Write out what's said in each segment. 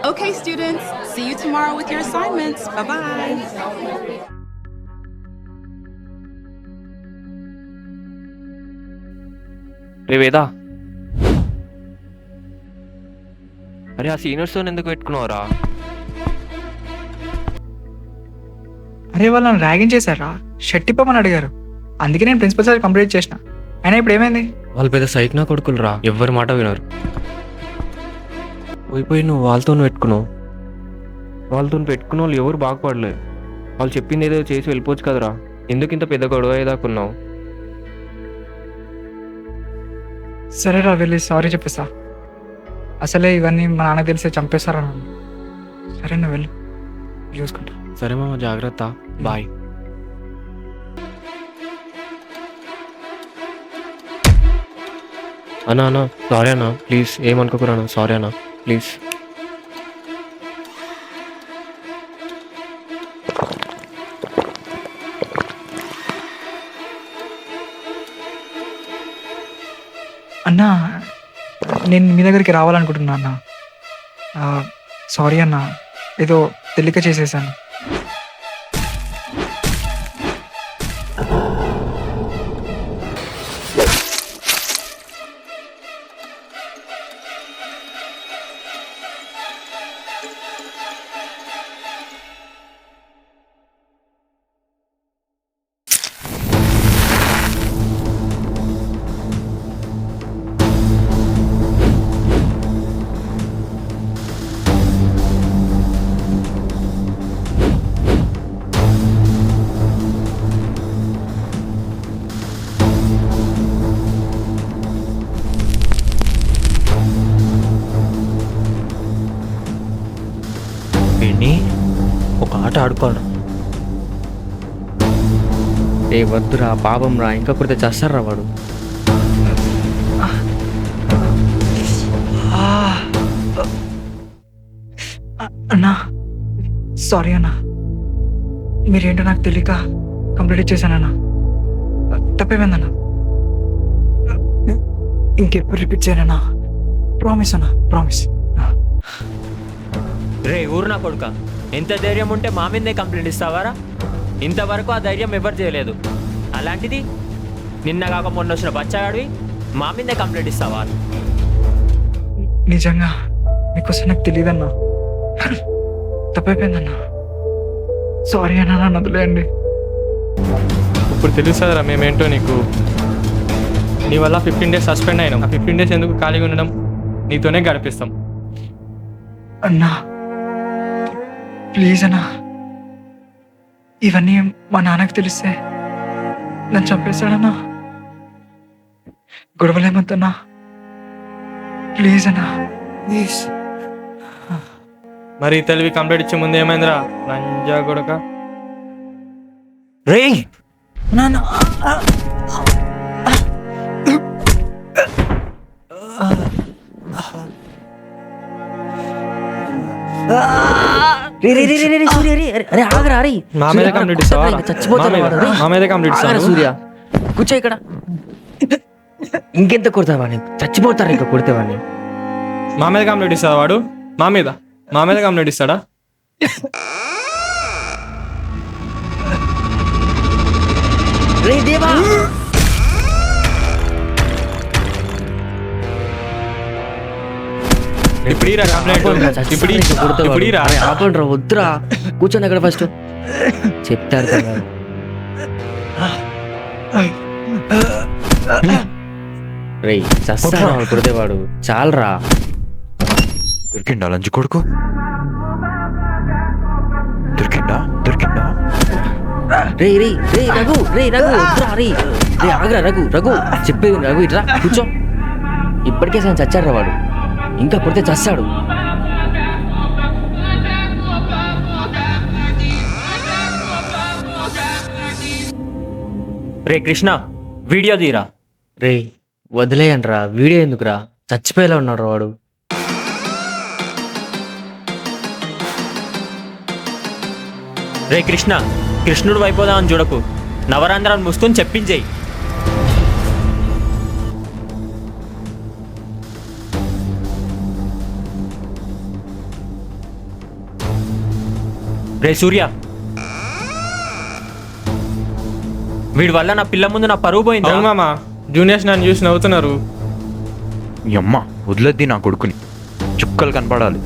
Okay, students, see you tomorrow with your assignments. Bye-bye. రే వేదా, అరే ఆ సీనియర్స్తో ఎందుకు పెట్టుకున్నావురా? అరే వాళ్ళు నన్ను ర్యాగింగ్ చేశారా, షర్ట్ ఇప్పమని అడిగారు. అందుకే నేను ప్రిన్సిపల్ సార్ కంప్లైంట్ చేసిన. అయినా ఇప్పుడు ఏమైంది? వాళ్ళు పెద్ద సైకినా కొడుకులు రా, ఎవ్వరి మాట వినరు. పోయిపోయి నువ్వు వాళ్ళతో పెట్టుకున్నావు. వాళ్ళతో పెట్టుకున్న వాళ్ళు ఎవరు బాగుపడలేదు. వాళ్ళు చెప్పింది ఏదో చేసి వెళ్ళిపోవచ్చు కదరా, ఎందుకు ఇంత పెద్ద గొడవ అయ్యేదాకున్నావు? సరేరా, వెళ్ళి సారీ చెప్పేస్తా. అసలే ఇవన్నీ మా నాన్నకు తెలిస్తే చంపేస్తారా నన్ను. సరే నువ్వు వెళ్ళు, చూసుకుంటా. సరే మామ, జాగ్రత్త, బాయ్. అన్నా సారీ అన్నా, ప్లీజ్ ఏమనుకోకురా అన్న, సారీ అన్నా ప్లీజ్. అన్నా, నేను మీ దగ్గరికి రావాలనుకుంటున్నా అన్న. సారీ అన్న, ఏదో తెలియక చేసేసాను. వీడిని ఒక ఆట ఆడుకోవాలి. ఏ వద్దురా, పాపం రా, ఇంకా కొడితే చేస్తారా వాడు. అన్నా సారీ అన్నా, మీరేంటో నాకు తెలియక కంప్లీట్ చేశానన్నా. తప్పేమైందన్నా, ఇంకెప్పుడు రిపీట్ చేయనన్నా. ప్రామిస్ అన్నా, ప్రామిస్. రే ఊరు నా కొడుక, ఎంత ధైర్యం ఉంటే మా మీదే కంప్లైంట్ ఇస్తావారా? ఇంతవరకు ఆ ధైర్యం ఎవరు చేయలేదు. అలాంటిది నిన్న కాక మొన్న వచ్చిన బచ్చాగాడివి మా మీదే కంప్లైంట్ ఇస్తావా? నిజంగా మీకోసం నాకు తెలియదన్నా, తప్పైపోయిందన్నా. సారీ అన్నా, నన్ను వదిలేయండి. ఇప్పుడు తెలుస్తుందిరా మేమేంటో నీకు. నీ వల్ల 15 days సస్పెండ్ అయినాం. ఆ 15 days ఎందుకు ఖాళీగా ఉండడం, నీతోనే గడిపిస్తాం. అన్నా ప్లీజ్ అన్నా, ఇవన్నీ మా నాన్నకు తెలిస్తే నన్ను చంపేస్తాడన్నా. గొడవలేమొద్దన్నా, ప్లీజ్ అన్నా, ప్లీజ్. మరి తెలివి కంప్లీట్ ఇచ్చే ముందు ఏమైందిరా లంజా కొడక? రే నాన్న మా మీద కంప్లీట్ ఇస్తావా? మా మీద కంప్లీట్ ఇస్తావా? సూర్య కూర్చో ఇక్కడ. ఇంకెంత కొడతావాడిని, చచ్చిపోతారు ఇంకా కొడితేవాడిని. మా మీద కంప్లీట్ ఇస్తావా వాడు? మా మీద కంప్లీట్ ఇస్తాడా? రే దేవా, ఇప్పుడు ఆపండి రా, వద్దురా, కూర్చోండి అక్కడ ఫస్ట్. చెప్తారు కదా. రే చస్తాడు కొడితేవాడు, చాలరా. దొరికిండా లంచ్ కొడుకు? దొరికిండా? రే రే రే రఘు, వద్దురా రే. రే ఆగరా రఘు, చెప్పేది రఘు, ఇట్రా కూర్చో. ఇప్పటికే సగం చచ్చాడు రా వాడు, ఇంకా కొడితే చస్తాడు. రే కృష్ణ, వీడియో తీరా. రే వదిలేయండి రా, వీడియో ఎందుకురా, చచ్చిపోయేలా ఉన్నాడు రా వాడు. రే కృష్ణుడు అయిపోదామని చూడకు, నవరంధ్రాన్ని మూసుకొని చెప్పించేయి. రే సూర్య, వీడి వల్ల నా పిల్ల ముందు నా పరువు పోయింది. అవును మామ, జూనియర్స్ నన్ను చూసి నవ్వుతున్నారు. మీ అమ్మ వదిలేద్ది నా కొడుకుని, చుక్కలు కనపడాలి.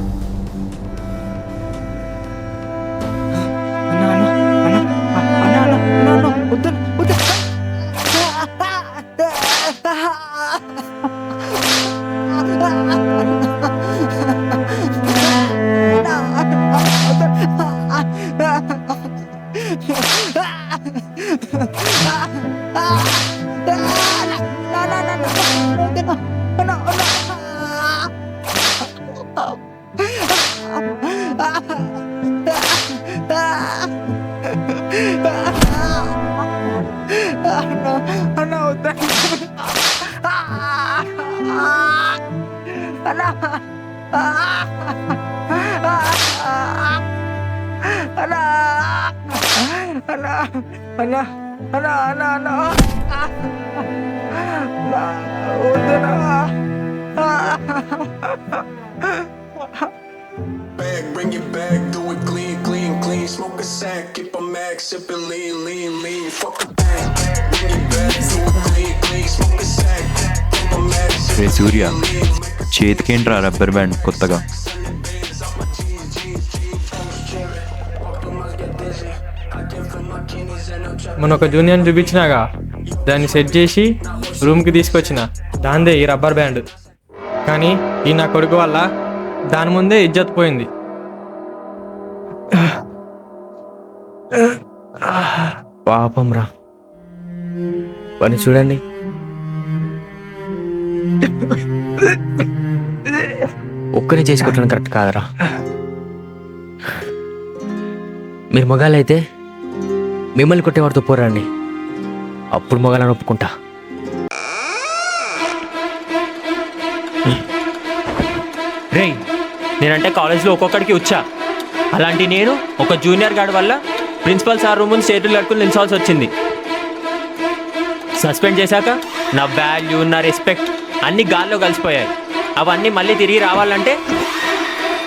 Bring it back, do it clean, clean, clean. Smoke a sack, keep a max, sip it lean, lean, lean. Fuck a bang, bring it back, do it clean, clean. Smoke a sack, keep a max, రే sip it Surya, lean, lean. చేతికేంట్రా rubber band కొత్తగా? మొన్న ఒక జూనియర్ని చూపించినాగా, దాన్ని set చేసి రూమ్కి తీసుకొచ్చిన. దాందే ఈ రబ్బర్ బ్యాండ్. కానీ ఈ నా కొడుకు వల్ల దాని ముందే ఇజ్జత్ పోయింది. పాపం రా, పని చూడండి. ఒక్కనే చేసుకోవటం కరెక్ట్ కాదురా. మీరు మొగాలైతే మిమ్మల్ని కొట్టేవాడితో పోరండి, అప్పుడు మొగాలని ఒప్పుకుంటా. రేయ్, నేనంటే కాలేజ్లో ఒక్కొక్కడికి వచ్చా. అలాంటి నేను ఒక జూనియర్ గార్డ్ వల్ల ప్రిన్సిపల్ సార్ రూమ్ ముందు చేతులు కట్టుకుని నిల్చోవాల్సి వచ్చింది. సస్పెండ్ చేశాక నా వాల్యూ, నా రెస్పెక్ట్ అన్నీ గాల్లో కలిసిపోయాయి. అవన్నీ మళ్ళీ తిరిగి రావాలంటే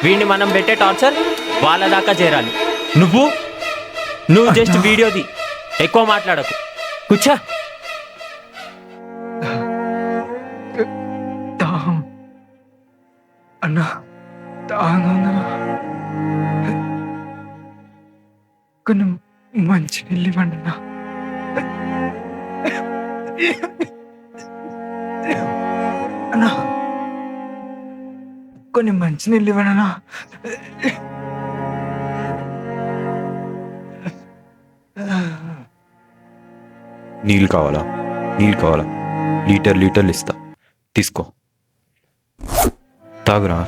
వీడిని మనం పెట్టే టార్చర్ వాళ్ళ దాకా చేరాలి. నువ్వు జస్ట్ వీడియోది, ఎక్కువ మాట్లాడకు. కూర్చో. అన్నా తాగన్నా, కొన్ని మంచి నీళ్ళు ఇవ్వండి అన్నా. అన్నా కొన్ని మంచి నీళ్ళు ఇవ్వండి అన్నా. నీళ్ళు కావాలా? నీళ్ళు కావాలా? లీటర్లు ఇస్తా, తీసుకో. తాగురా,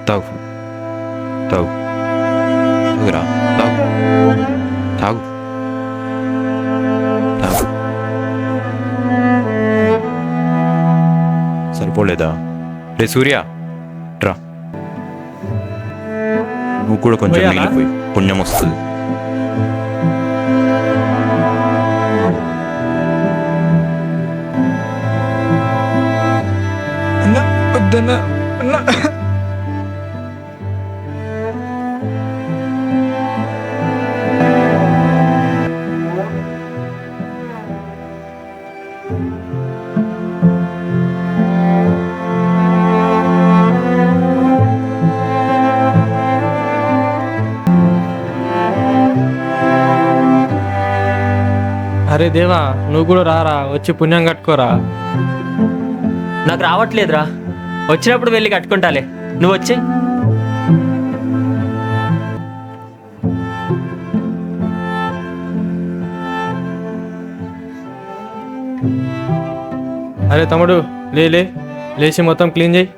తాగు తాగు తాగురా, తాగు తాగు తాగు. సరిపోలేదా? రే సూర్య, రా, నువ్వు కూడా కొంచెం పోయాలా? నీళ్ళు పోయి, పుణ్యం వస్తుంది. అన్నా వద్దన్నా అన్నా. అరే దేవా, నువ్వు కూడా రారా, వచ్చి పుణ్యం కట్టుకోరా. నాకు రావట్లేదురా, వచ్చినప్పుడు వెళ్ళి కట్టుకుంటాలే. నువ్వు వచ్చే. అరే తమ్ముడు, లేచి మొత్తం క్లీన్ చేయి.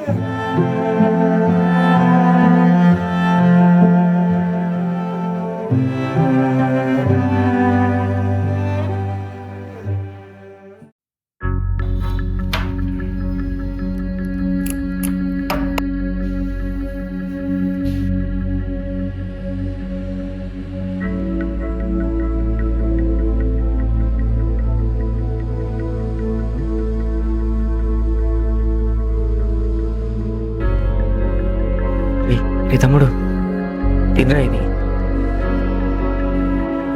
రే తమ్ముడు, తినరా ఇది.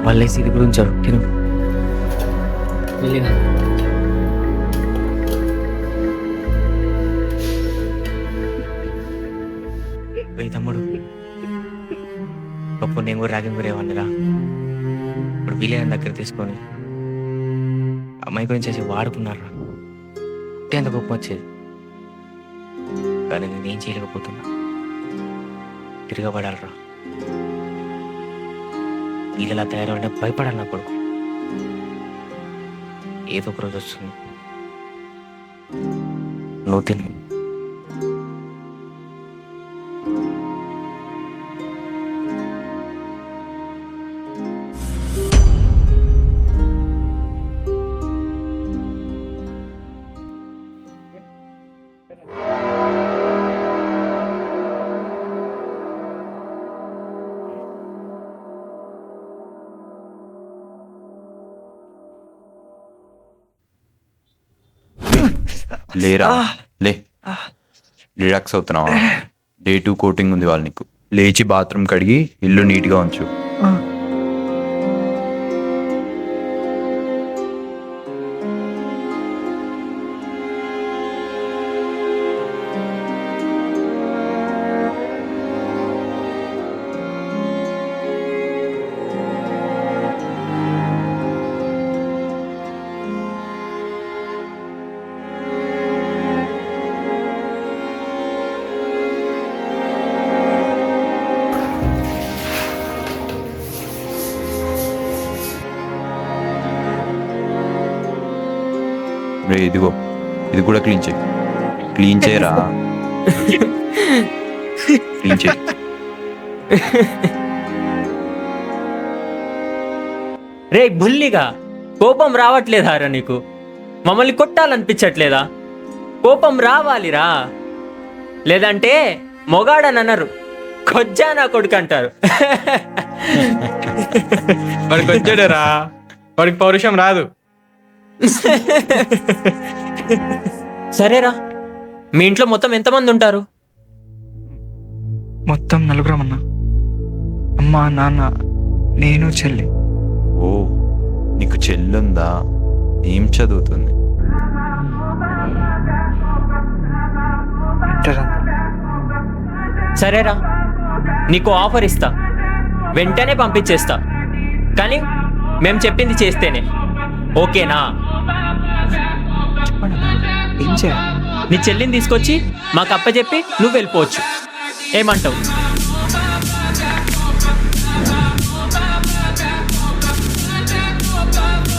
వాళ్ళేసి ఇది కూడా ఉంచారు, తిను. రే తమ్ముడు, గొప్ప నేను కూడా రాగం గురేవాడిరా. ఇప్పుడు వీలైన దగ్గర తీసుకొని అమ్మాయి గురించి చేసి వాడుకున్నారా అంటే అంత గొప్ప వచ్చేది. కానీ నేనేం చేయలేకపోతున్నా. తిరగబడాలరా. వీళ్ళలా తయారవడం భయపడాలి నా కొడుకు. ఏదో ఒక రోజు వస్తుంది. నువ్వు తిను. లేరా, లే. రిలాక్స్ అవుతున్నావా? డే 2 కోటింగ్ ఉంది వాళ్ళు నీకు. లేచి బాత్రూమ్ కడిగి ఇల్లు నీట్గా ఉంచు. రే ఇదిగో, ఇది కూడా క్లీన్ చేయి. క్లీన్ చేయరా, క్లీన్ చేయి. రే బుల్లిగా, కోపం రావట్లేదారా నీకు? మమ్మల్ని కొట్టాలనిపించట్లేదా? కోపం రావాలిరా, లేదంటే మొగాడని అన్నారు, కొజ్జా నా కొడుకు అంటారు. వాడికి వచ్చాడరా, వాడికి పౌరుషం రాదు. సరేరా, మీ ఇంట్లో మొత్తం ఎంతమంది ఉంటారు? మొత్తం 4 అన్న. అమ్మ, నాన్న, నేను, చెల్లి. ఓ, నీకు చెల్లుందా? ఏం చదువుతుంది? ఇంటర్ అన్న. సరేరా, నీకు ఆఫర్ ఇస్తా, వెంటనే పంపించేస్తా. కానీ మేము చెప్పింది చేస్తేనే, ఓకేనా? ఏం చేయాలి? నీ చెల్లిని తీసుకొచ్చి మాకు అప్పచెప్పి నువ్వు వెళ్ళిపోవచ్చు. ఏమంటావు?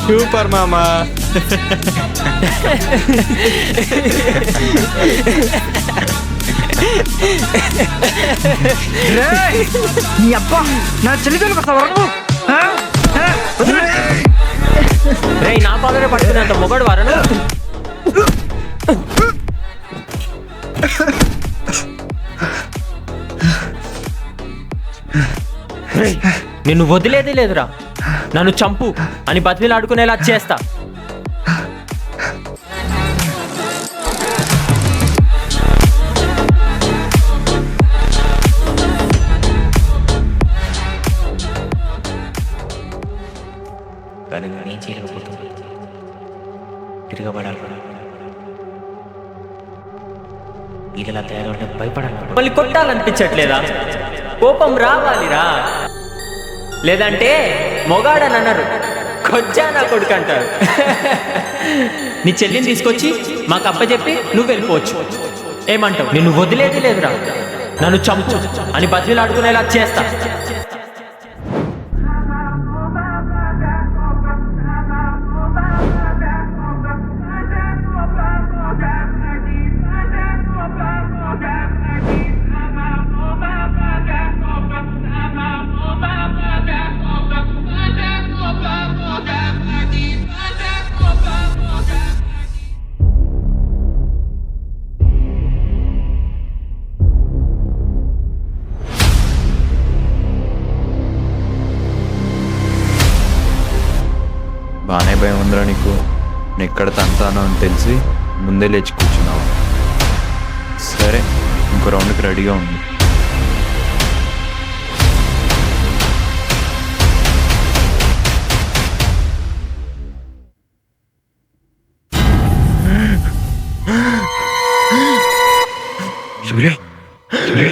సూపర్ మామా. నీ అబ్బా, నా చెల్లి వరకు. రే, నా కాలరే పట్టుకునేంత మొగడు వారను. నిన్ను వదిలేది లేదురా. నన్ను చంపు అని బతిమిలాడుకునేలా చేస్తా. కానీ నేనేం చేయలేకపోతున్నా. తిరగబడాలి. వీళ్ళలా తయారవడం భయపడాలి. మళ్ళీ కొట్టాలనిపించట్లేదా? కోపం రావాలిరా, లేదంటే మొగాడని అన్నారు, కొజ్జా నా కొడుకు అంటారు. నీ చెల్లిని తీసుకొచ్చి మాకు అప్పచెప్పి నువ్వు వెళ్ళిపోవచ్చు. ఏమంటావు? నిన్ను వదిలేది లేదురా. నన్ను చంపు అని బతిలాడుకునేలా చేస్తా. చంపుతాను అని తెలిసి ముందే లేచి కూర్చున్నావు. సరే, ఇంకో రౌండ్కి రెడీగా ఉంది. సూర్య, సూర్య,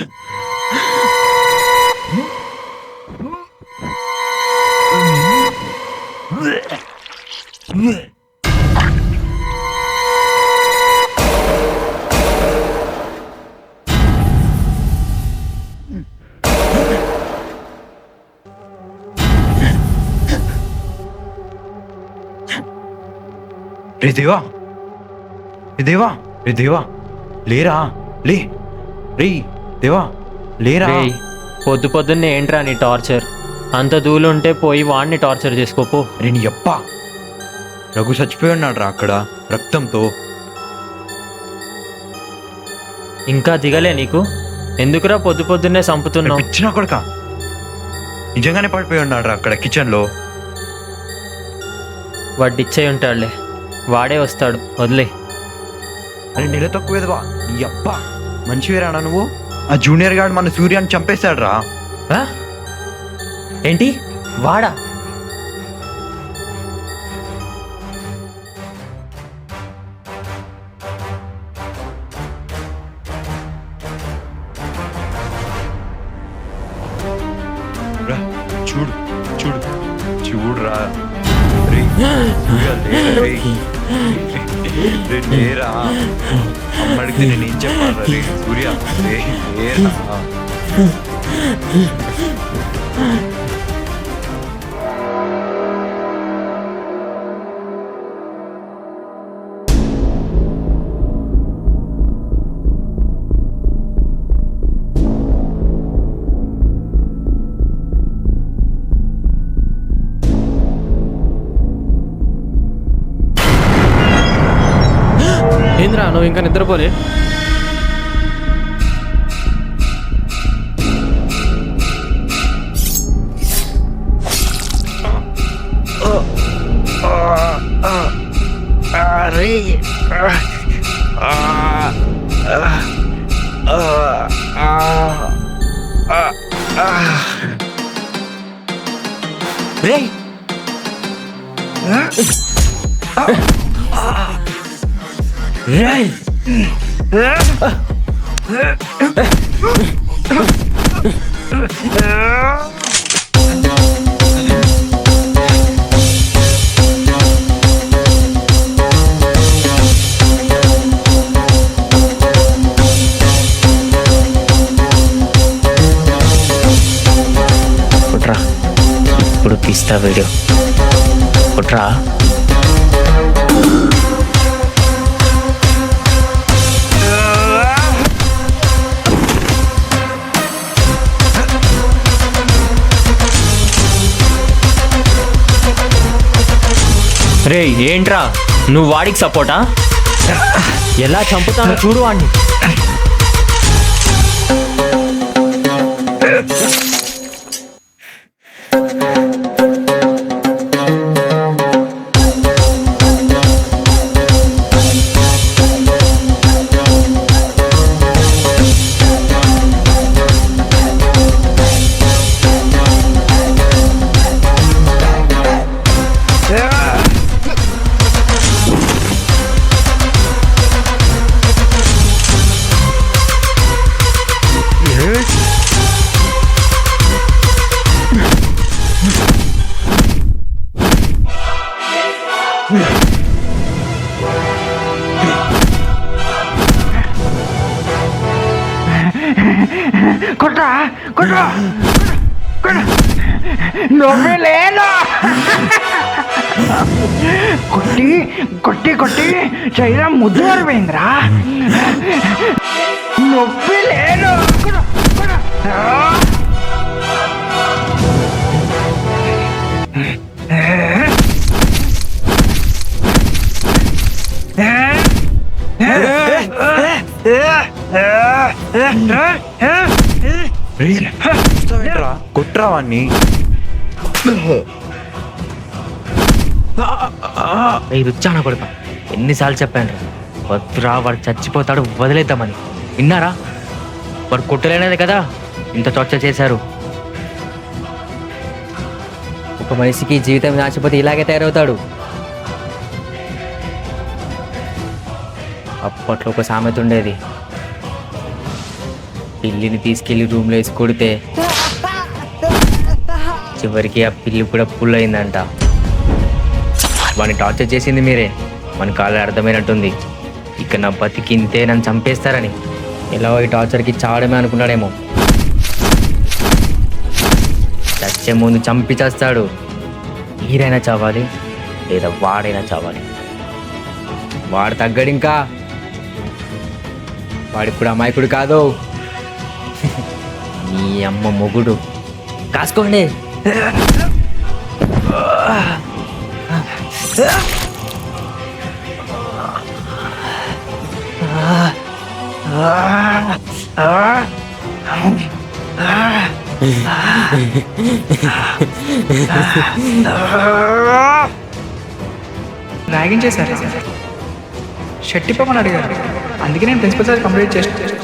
రే దేవా, రే దేవా, రే దేవా, లేరా, లే, రే దేవా, లేరా. రేయ్, పొద్దు పొద్దున్నే ఏంట్రా నీ టార్చర్? అంత దూలు ఉంటే పోయి వాడిని టార్చర్ చేసుకోపో. రే నీ అప్ప, రఘు చచ్చిపోయి ఉన్నాడు రా అక్కడ రక్తంతో. ఇంకా దిగలే నీకు? ఎందుకురా పొద్దు పొద్దున్నే చంపుతున్నావు? ఇచ్చిన కొడుక, నిజంగానే పడిపోయి ఉన్నాడు రా అక్కడ కిచెన్లో. వాడు ఇచ్చే ఉంటాడులే, వాడే వస్తాడు, వదిలే. అరే నెల తక్కువేదవా నీ అప్ప, మంచివేరానా నువ్వు? ఆ జూనియర్ గార్డ్ మన సూర్యాన్ని చంపేశాడు రా. ఆ? ఏంటి వాడా? రా, చూడు చూడు చూడురా. రే, సూర్య లేరా రే? రే లేరా, అమ్మడికి నేను ఏం చెప్పాలా రే? సూర్య రే, లేరా. ఏంద్రా నువ్వు ఇంకా నిద్రపోలే? రేయ్, రేయ్, కుట్రా, ఇప్పుడు తీస్తా వీడియో. కుట్రా. రేయ్, ఏంట్రా నువ్వు వాడికి సపోర్టా? ఎలా చంపుతానో చూడు వాడిని. కొట్రా కొట్రా నువ్వే లేను. కొట్టి కొట్టి కొట్టి శరీరం ముద్దు అరిపోయిందిరా. నొప్పి లేదు. కొట్రా వాణ్ణి. రుచాన కొడుక, ఎన్నిసార్లు చెప్పాను రా, వద్దురా వాడు చచ్చిపోతాడు వదిలేద్దామని. విన్నారా? వాడు కొట్టలేనేది కదా ఇంత టార్చర్ చేశారు. ఒక మనిషికి జీవితం నాచిపోతే ఇలాగే తయారవుతాడు. అప్పట్లో ఒక సామెత ఉండేది, పిల్లిని తీసుకెళ్లి రూమ్లో వేసి కొడితే చివరికి ఆ పిల్లి కూడా పుల్ అయిందంట. వాడిని టార్చర్ చేసింది మీరే. మన కాళ్ళు అర్థమైనట్టుంది, ఇక నా బతికింతే నన్ను చంపేస్తారని. ఎలా ఈ టార్చర్కి చావడమే అనుకున్నాడేమో. చచ్చే ముందు చంపి చేస్తాడు. మీరైనా చావాలి లేదా వాడైనా చావాలి. వాడు తగ్గడు, ఇంకా వాడిప్పుడు అమాయకుడు కాదు. నీ అమ్మ మొగుడు. కాసుకోండి. ర్యాగింగ్ చేశారు, షర్ట్ ఇప్పమని అడిగారు. అందుకే నేను ప్రిన్సిపల్ సార్ కంప్లీట్ చేస్తాను.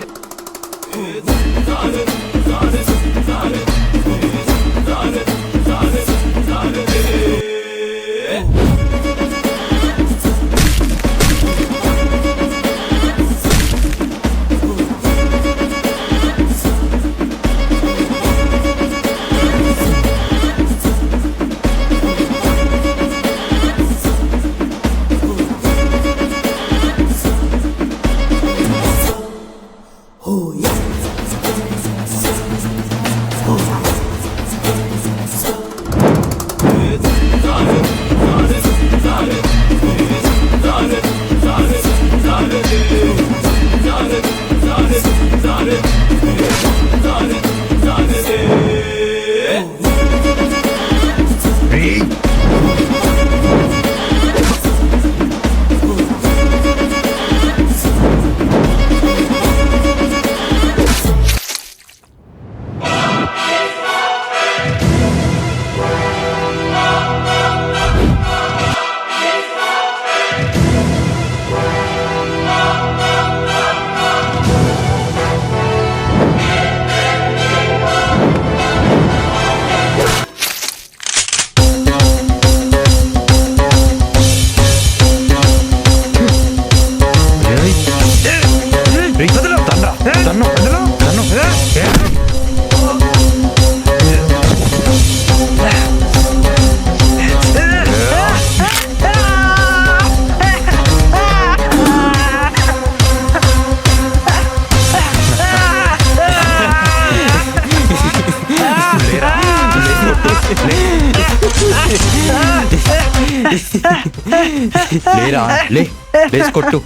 లేరా, లేచి కొట్టు.